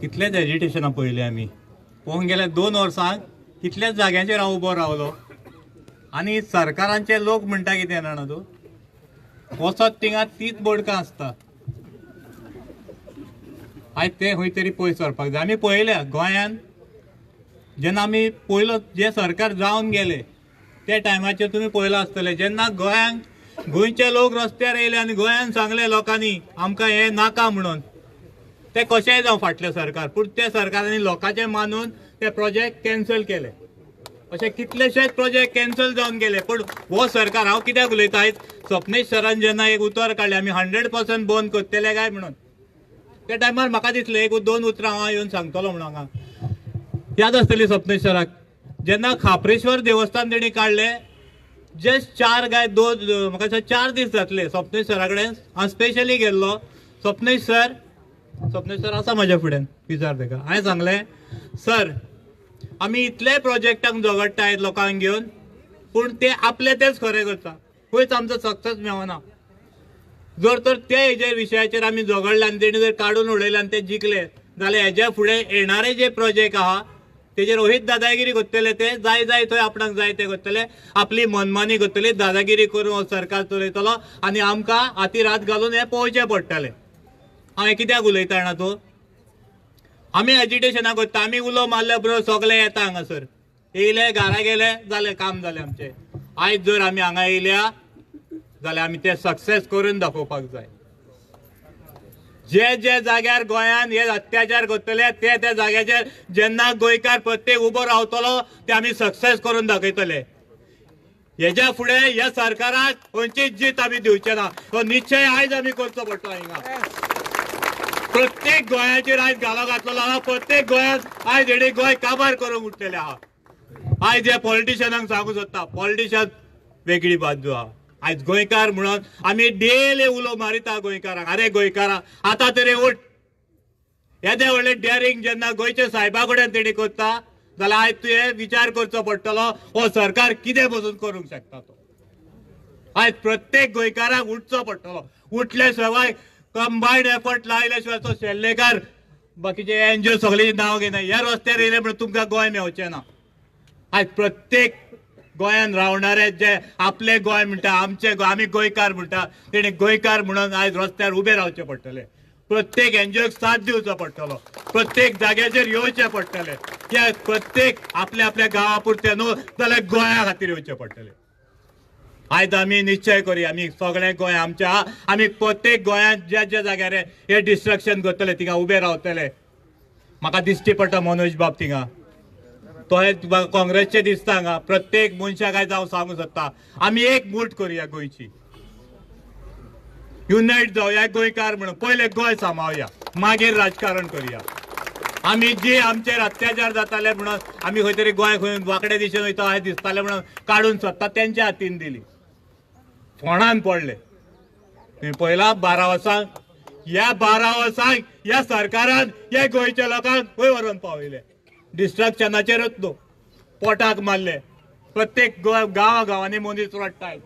कितलेच एजिटेशनां पळयली आमी. पळोवंक गेल्यार 2 वर्सांक कितल्याच जाग्यांचेर हांव उबो रावलो आनी सरकारांचे लोक म्हणटा कितें जाणा तूं, वचत थिंगा तीच बोडकां आसता. आयज ते खंय तरी पयस सरपाक जाय. आमी पळयल्या गोंयांत जेन्ना आमी पयलो जे सरकार जावन गेले त्या टायमाचेर तुमी पळयलां आसतलें, जेन्ना गोंयचे लोक रस्त्यार येयले आनी गोंयांत सांगले लोकांनी आमकां हें नाका म्हणून, ते कशेंय जावं फाटलें सरकार, पूण त्या सरकारांनी लोकांचें मानून ते प्रोजेक्ट कॅन्सल केले. अशे कितलेशेच प्रोजेक्ट कॅन्सल जावन गेले. पूण हो सरकार, हांव कित्याक उलयता, आयज स्वप्नेश सरान जेन्ना एक उतर काडलें आमी 100% बंद करतले काय म्हणून, त्या टायमार म्हाका दिसलें एक 2 उतरां हांव येवन सांगतलो म्हणून. हांगा याद आसतली स्वप्नेश सराक, जेन्ना खापरेश्वर देवस्थान तेणी काडलें, जस्ट 4 काय 2 म्हाका दिसता 4 दीस जातले स्वप्नेश सरा कडेन हांव स्पेशली गेल्लो. स्वप्नेश सर आसा म्हाज्या फुड्यान, विचार तेका. हांवें सांगलें, सर आमी इतले प्रोजेक्टांक झगडटात लोकांक घेवन, पूण ते आपले तेच खरें करता, खंयच आमचो सक्सेस मेळना. जर तर ते हेजे विशयाचेर आमी झगडले आनी तेणी जर काडून उडयले आनी ते जिखले जाल्यार हेज्या फुडें येणारे जे प्रोजेक्ट आहा तेजेर रोहीत दादागिरी करतले. ते जाय थंय आपणाक जाय ते करतले, आपली मनमानी करतली, दादागिरी करून सरकार चलयतलो आनी आमकां हाती रात घालून हें पळोवचें पडटलें. हांवें कित्याक उलयता जाणा तूं, आमी एजिटेशनां करता, आमी उलो मारले बरोबर सगळे येता हांगासर, येयले घरा गेले जालें, काम जालें आमचें. आयज जर आमी हांगा येयल्या जाल्यार आमी ते सक्सेस करून दाखोवपाक जाय. जे जाग्यार गोंयान हे अत्याचार करतले त्या जाग्याचेर जेन्ना गोंयकार प्रत्येक उबो रावतलो ते आमी सक्सेस करून दाखयतले. हेज्या फुडें ह्या सरकाराक खंयचीच जीत आमी दिवचे ना. हो निश्चय आयज आमी करचो पडटलो. हिंगा प्रत्येक गोंयाचेर आयज घालो घातलेलो आहा. प्रत्येक गोंयांत आयज हेणी गोंय काबार करूंक उठलेले आहा. आयज हे पॉलिटिशनांक सांगू सोदता, पॉलिटिशन वेगळी बाजू आहा. आयज गोंयकार म्हणून आमी डेली उलो मारिता गोंयकारांक, अरे गोंयकारा आतां तरी उठ. येदे व्हडले डेअरिंग जेन्ना गोंयच्या साहेबा कडेन तेणी करता जाल्यार आयज तुवें विचार करचो पडटलो हो सरकार कितें बसून करूंक शकता तो. आयज प्रत्येक गोंयकाराक उठचो पडटलो. उठले शिवाय कंबायंड एफर्ट लायले शिवाय तो शेल्लेकार बाकीचे एनजीओ सगळी नांव घेना. ह्या रस्त्यार येयले म्हणून तुमकां गोंय मेळचें ना. आयज प्रत्येक गोंयान रावणारे जे आपले गोंय म्हणटा, आमचे आमी गोंयकार म्हणटा, तेणी गोंयकार म्हणून आयज रस्त्यार उबे रावचे पडटले. प्रत्येक एनजीओक साथ दिवचो पडटलो, प्रत्येक जाग्याचेर येवचे पडटले. कित्याक प्रत्येक आपल्या गांवा पुरते न्हू जाल्यार गोंया खातीर येवचे पडटले. आयज आमी निश्चय करुया, आमी सगळे गोंय आमच्या, आमी प्रत्येक गोंयांत ज्या जाग्यार हे डिस्ट्रक्शन करतले थिंगा उबे रावतले. म्हाका दिश्टी पडटा मनोज बाब थिंगा, तो काँग्रेसचे दिसता हांगा. प्रत्येक मनशाक आयज हांव सांगू सोदता, आमी एक मूठ करुया गोंयची, युनायट जावया गोंयकार म्हणून. पयले गोंय सांबाळुया, मागीर राजकारण करुया. आमी जे आमचेर अत्याचार जाताले म्हणून आमी खंय तरी गोंय खंय वांकडे दिशेन वयता अशें दिसताले म्हणून काडून सोदता तेंच्या हातीन दिली, फोंडान पडले. तुवें पळयलां 12 वर्सांक, ह्या 12 वर्सांक ह्या सरकारान हे गोंयच्या लोकांक खंय व्हरून पावयले. डिस्ट्रक्शनाचेरूच न्हू, पोटाक मारले. प्रत्येक गांवांनी मनीस रडटात,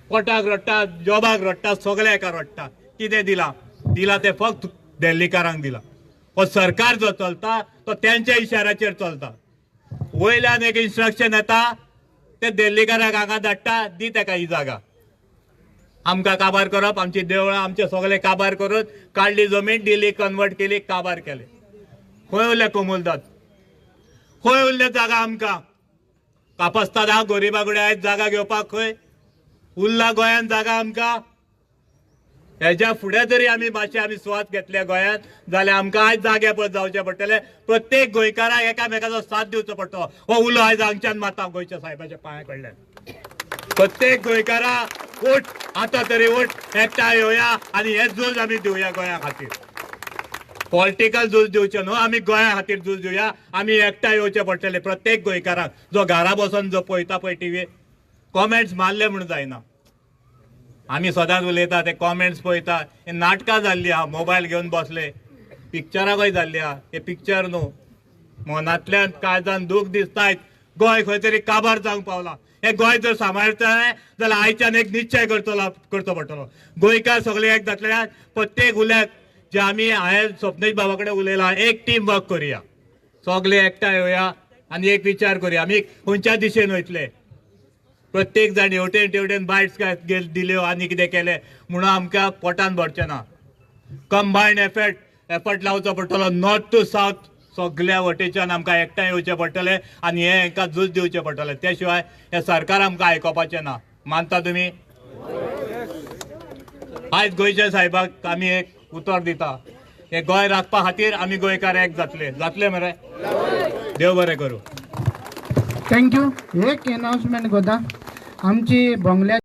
पोटाक रडटात, जॉबाक रडटात, सगळे एका रडटात. कितें दिला ते फक्त दिल्लीकारांक दिला. हो सरकार जो चलता तो त्यांच्या इशाऱ्याचेर चलता. वयल्यान एक इन्स्ट्रक्शन येता, ते दिल्लीकारांक हांगा धाडटा, दी तेका ही जागा. आमकां काबार करप, आमची देवळां आमचे सगळे काबार करून काडली जमीन, दिल्ली कन्वर्ट केली, काबार केले. खंय उरले कोमुलदाद, खंय उरले जागा आमकां? कापस्ताद हांव गरिबा कडेन आयज जागा घेवपाक खंय उरला गोंयांत जागा आमकां? हेज्या फुडें जरी आमी स्वास घेतले गोंयांत जाल्यार आमकां आयज जागे पळय जावचे पडटले. प्रत्येक गोंयकाराक एकामेकाचो साथ दिवचो पडटलो. हो उलो आयज हांगच्यान मारता गोंयच्या साहेबाच्या पांया कडल्यान. प्रत्येक गोंयकारा उठ, आतां तरी उठ, एकठांय येवया आनी हे झूज आमी दिवया गोंया खातीर. पॉलिटिकल झूज दिवचे न्हू, आमी गोंया खातीर झूज दिवया. आमी एकठांय येवचे पडटले प्रत्येक गोंयकाराक. जो घरा बसून जो पळयता पळय टीव्ही, कॉमेंट्स मारले म्हणून जायना. आमी सदांच उलयता, ते कॉमेंट्स पळयता. हे नाटकां जाल्ली आहा, मोबायल घेवन बसले. पिक्चराकय जाल्ली आहा. हे पिक्चर न्हू, मनांतल्यान काळजान दूख दिसतायत. गोंय खंय तरी काबार जावंक पावला. हे गोंय जर सांबाळटले जाल्यार आयच्यान एक निश्चय करचो पडटलो. गोंयकार सगळे एक जातल्यान प्रत्येक उल्याक जे आम्ही हांवें स्वप्नेश बाबा कडेन उलयलां, एक टीम वर्क करुया, सगळे एकठांय येवया आनी एक विचार करुया आमी खंयच्या दिशेन वयतले. प्रत्येक जाण हेवटेन तेवटेन बायट्स दिल्यो आनी कितें केलें म्हणून आमकां पोटान भरचें ना. कंबायंड एफर्ट लावचो पडटलो. नॉर्थ टू सावथ सगळ्या वटेच्यान आमकां एकठांय येवचें पडटलें आनी हे हांकां झूज दिवचें पडटलें. त्या शिवाय हे सरकार आमकां आयकोपाचें ना. मानता तुमी? आयज गोंयच्या साहेबाक आमी एक उतर दिता, हे गोंय राखपा खातीर आमी गोंयकार एक जातले मरे. देव बरें करूं. थँक्यू. एक अनाउन्समेंट करता, आमची बंगल्या